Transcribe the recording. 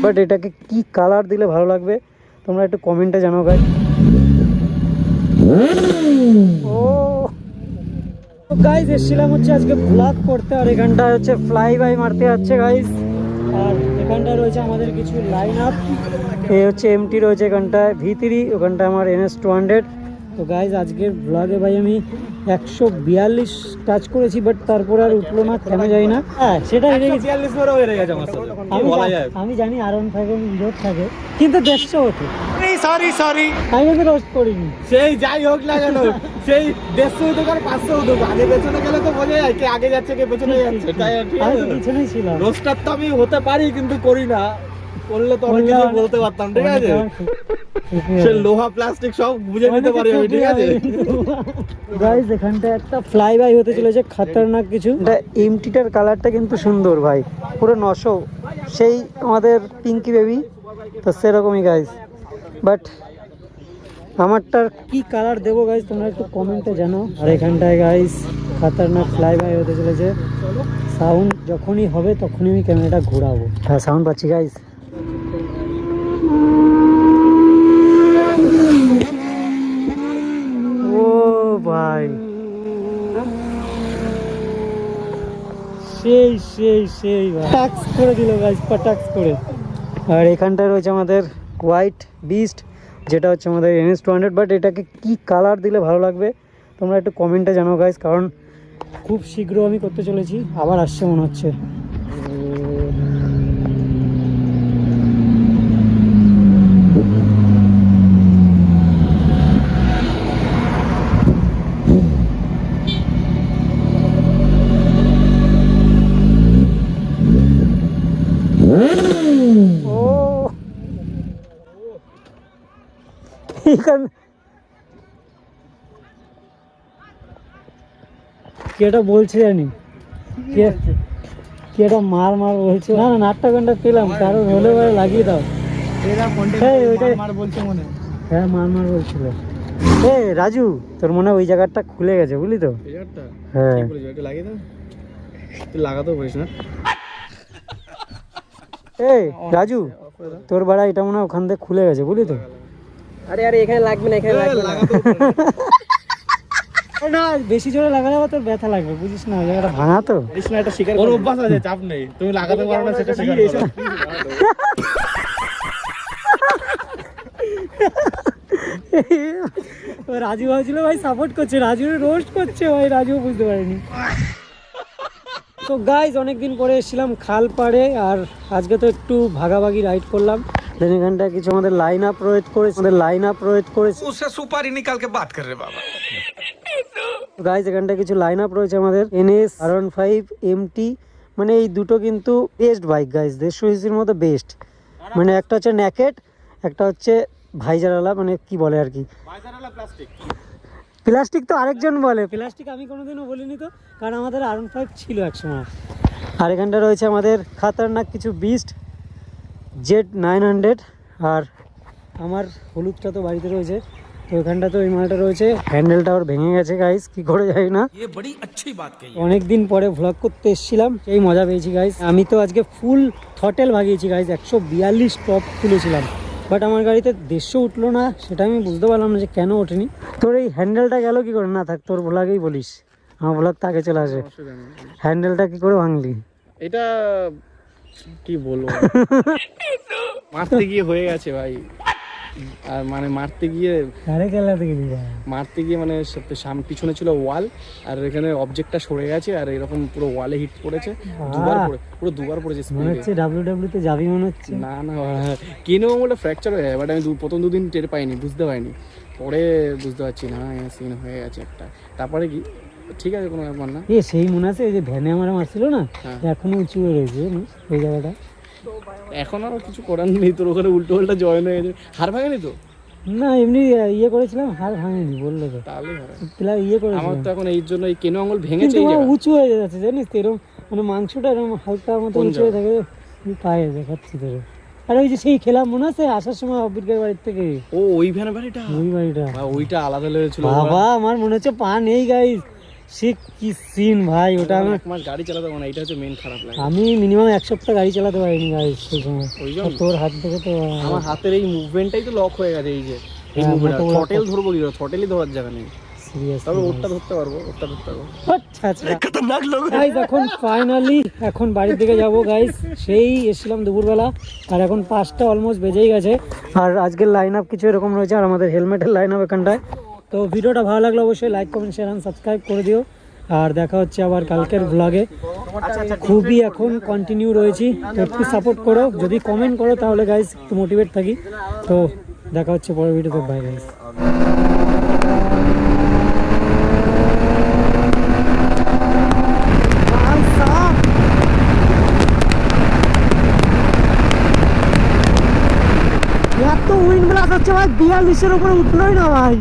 But এটাকে কি colour দিলে ভালো লাগবে তোমরা একটু কমেন্টে জানাও গাইস। ও গাইস এসেছিলাম হচ্ছে আজকে ব্লগ করতে, আর এখানটায় হচ্ছে ফ্লাই বাই মারতে যাচ্ছে গাইস। আর এখানটায় রয়েছে আমাদের কিছু লাইন আপ, এই হচ্ছে এমটি রয়েছে এখানটায়, V3, ওখানটায় আমার NS200। তো গাইজ আজকের ব্লগে ভাই আমি 142 টাচ করেছি, বাট তারপরে আর উঠলো না, কেন যাই না। হ্যাঁ সেটা আমি জানি R15 ইরোড থাকে, কিন্তু 150 ওঠে। সরি আমি কিন্তু রোস্ট করিনি। সেই যাই হোক না কেন, সেই 150 উঠুক আর 500 উঠুক, আগে পেছনে গেলে তো বোঝা যায় কে আগে যাচ্ছে কে পেছনে যাচ্ছে। তাই ঠিক আমি আছে, তো পিছনেই ছিলাম। রোস্টার তো আমি হতে পারি কিন্তু করি না, করলে তো অনেক কিছু বলতে পারতাম। ঠিক আছে, সে লোহা প্লাস্টিক সব বুঝে নিতে পারি আমি। ঠিক আছে গাইস এখানটা একটা ফ্লাই বাই হতে চলেছে, খতরনাক কিছু। এটা এমটিটার কালারটা কিন্তু সুন্দর ভাই, পুরো 900, সেই আমাদের পিঙ্কি বেবি তো সেরকমই গাইস। বাট আমারটার কি কালার দেবো গাইস তোমরা একটু কমেন্টে জানাও। আর এখানটায় গাইস খতরনাক ফ্লাই বাই হতে চলেছে, সাউন্ড যখনই হবে তখনই আমি ক্যামেরাটা ঘোরাবো। হ্যাঁ সাউন্ড পাচ্ছি গাইস। ও ভাই সেই সেই সেই টাক্স করে দিল গাইস, টাক্স করে। আর এখানটায় রয়েছে আমাদের হোয়াইট বিস্ট, যেটা হচ্ছে আমাদের NS200। বাট এটাকে কি কালার দিলে ভালো লাগবে তোমরা একটু কমেন্টে জানাও গাইস, কারণ খুব শীঘ্র আমি করতে চলেছি, আবার আসছে মনে হচ্ছে। কেটা বলছে জানি, কেটা মার মার বলছে। না না 8টা ঘন্টা পেলাম, কারণ হলে পরে লাগিয়ে দাও। হ্যাঁ মার মার বলছিল। এ রাজু তোর মনে হয় ওই জায়গাটা খুলে গেছে বুঝলি তো। হ্যাঁ লাগাতেও পারিস না। এই রাজু তোর বাড়া এটা মনে হয় ওখান থেকে খুলে গেছে বুঝলি তো। আরে আরে এখানে লাগবে না, এখানে লাগবে না। না বেশি জোরে লাগালে তোর ব্যথা লাগবে বুঝিস না, ওই জায়গাটা ভাঙা তো। এটা শিকার ওর অভ্যাস আছে, চাপ নেই, তুমি লাগাতে পারো না সেটা শিকার করো। রাজু ভাবছিল ভাই সাপোর্ট করছে, রাজু রোস্ট করছে ভাই, রাজুও বুঝতে পারেনি। তো গাইজ অনেকদিন পরে এসেছিলাম খাল পাড়ে, আর আজকে তো একটু ভাগাভাগি রাইড করলাম। দেন এখানটা কিছু আমাদের লাইন আপ রয়েছে, उससे सुपारी निकाल के बात कर रहे बाबा। গাইজ এখানটা কিছু লাইন আপ রয়েছে আমাদের NS-R15 MT, মানে এই দুটো কিন্তু বেস্ট বাইক গাইজ, 150cc মধ্যে বেস্ট। মানে একটা হচ্ছে ন্যাকেড, একটা হচ্ছে ভাইজারওয়ালা, মানে কি বলে আর কি, প্লাস্টিক তো আরেকজন বলে, প্লাস্টিক আমি কোনোদিনও বলিনি তো, কারণ আমাদের R15 ছিল একসময়। আর এখানটা রয়েছে আমাদের খতরনাক কিছু বিস্ট Z900, আর আমার হলুদটা তো বাড়িতে রয়েছে। তো এখানটা তো এই মালটা রয়েছে, হ্যান্ডেলটা ওর ভেঙে গেছে গাইস, কি করে যাই না। অনেকদিন পরে ভ্লগ করতে এসেছিলাম, এই মজা পেয়েছি গাইস। আমি তো আজকে ফুল থটেল ভাগিয়েছি গাইস, 142 টপ তুলেছিলাম, বাট আমার গাড়িতে 150 উঠলো না, সেটা আমি বুঝতে পারলাম না যে কেন ওঠেনি। তোর এই হ্যান্ডেলটা গেল কি করে? না থাক তোর ভ্লগেই বলিস, আমার ভ্লগ তাকে চলে আসে। হ্যান্ডেলটা কি করে ভাঙলি? এটা কি বলবো, মারতে গিয়ে হয়ে গেছে ভাই। আর মানে মারতে গিয়ে মানে পিছনে ছিল ওয়াল, আর এখানে অবজেক্টটা সরে গেছে, আর এরকম পুরো ওয়ালে হিট পড়েছে, দুবার পড়েছে। মনে হচ্ছে WWE তে যাবি মনে হচ্ছে। না না কিনে বলে ফ্র্যাকচার হয়ে যায়, বাট আমি প্রথম দুদিন টের পাইনি, বুঝতে পারিনি, পরে বুঝতে পারছি না সিন হয়ে গেছে একটা। তারপরে কি ঠিক আছে, কোনো ব্যাপার না। সেই মনে আছে ওই যে ভ্যানে আমার মারছিল না, এখনো উঁচু হয়ে রয়েছে ওই জায়গাটা। এখন আর কিছু করার নেই, তোর ওখানে উল্টো উল্টা জয়েন হয়ে গেছে। হার ভাঙেনি তো? না এমনি ইয়ে করেছিলাম, হার ভাঙেনি বললো তো, তাহলে ইয়ে করে। আমার তো এখন এই জন্য এই কেনো আঙুল ভেঙেছে, উঁচু হয়ে যাচ্ছে জানিস তো, এরকম মানে মাংসটা এরকম হালকা মতো উঁচু হয়ে থাকে, পায়ে দেখাচ্ছি তোর। আর ওই যে সেই খেলাম মনে আছে আসার সময় অবিরকার বাড়ির থেকে, ওই ভ্যানের বাড়িটা, ওই বাড়িটা, ওইটা আলাদা লেগেছিল বাবা। আমার মনে হচ্ছে পা নেই গাইস, সে কি সিন ভাই, ওটা আমি এক মাস গাড়ি চালাতে পারবো না, এটা হচ্ছে মেন খারাপ লাগে। আমি মিনিমাম 1 সপ্তাহ গাড়ি চালাতে পারিনি গাইস সেই সময়। ওই আর জন্য তোর হাত থেকে তো আমার হাতের এই মুভমেন্টটাই তো লক হয়ে গেছে, এই যে এই হ্যাঁ, মুভমেন্ট, মোটামুটি থ্রটেল ধরবো কি করে, থ্রটেলই ধরার জায়গা নেই। সিরিয়াস। তবে ওরটা ধরতে পারবো, ওরটা ধরতে পারবো। আচ্ছা আচ্ছা গাইস, এখন ফাইনালি এখন বাড়ির দিকে যাব গাইস। সেই এসেছিলাম দুপুরবেলা আর এখন 5টা অলমোস্ট বেজেই গেছে। আর আজকের লাইন আপ কিছু এরকম রয়েছে, আর আমাদের হেলমেটের লাইন আপ এখানটায়। তো ভিডিওটা ভালো লাগলে অবশ্যই like comment share and subscribe করে দিও। আর দেখা হচ্ছে আবার কালকের ব্লগে। খুবই এখন কন্টিনিউ রয়েছি, তো একটু সাপোর্ট করো, যদি কমেন্ট করো তাহলে গাইস একটু মোটিভেট থাকি। তো দেখা হচ্ছে পরের ভিডিওতে, বাই গাইস। এত উইন্ড ব্লাস্ট হচ্ছে ভাই, 42-এর উপরে উঠলোই না ভাই।